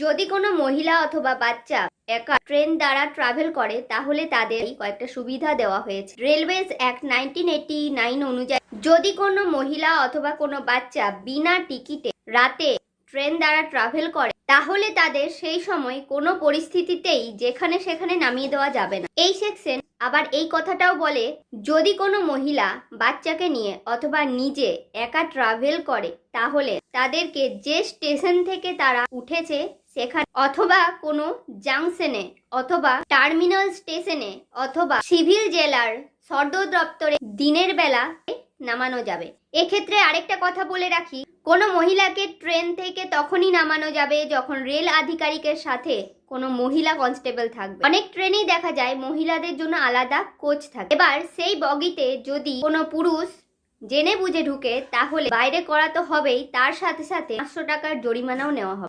যদি কোনো মহিলা অথবা বাচ্চা একা ট্রেন দ্বারা ট্রাভেল করে তাহলে তাদের কয়েকটা সুবিধা দেওয়া হয়েছে। রেলওয়েজ অ্যাক্ট 1989 অনুযায়ী যদি কোনো মহিলা অথবা কোনো বাচ্চা বিনা টিকিটে রাতে ট্রেন দ্বারা ট্রাভেল করে তাহলে তাদের সেই সময় কোনো পরিস্থিতিতেই যেখানে সেখানে নামিয়ে দেওয়া যাবে না। এই সেকশন আবার এই কথাটাও বলে, যদি কোনো মহিলা বাচ্চাকে নিয়ে অথবা নিজে একা ট্রাভেল করে তাহলে তাদেরকে যে স্টেশন থেকে তারা উঠেছে সেখানে অথবা কোনো জাংশনে অথবা টার্মিনাল স্টেশনে অথবা সিভিল জেলার সদর দপ্তরে দিনের বেলা নামানো যাবে। এক্ষেত্রে আরেকটা কথা বলে রাখি, কোনো মহিলাকে ট্রেন থেকে তখনই নামানো যাবে যখন রেল আধিকারিকের সাথে কোনো মহিলা কনস্টেবল থাকবে। অনেক ট্রেনেই দেখা যায় মহিলাদের জন্য আলাদা কোচ থাকে। এবার সেই বগিতে যদি কোনো পুরুষ জেনে বুঝে ঢুকে তাহলে বাইরে করা তো হবেই, তার সাথে সাথে 500 টাকার জরিমানাও নেওয়া হবে।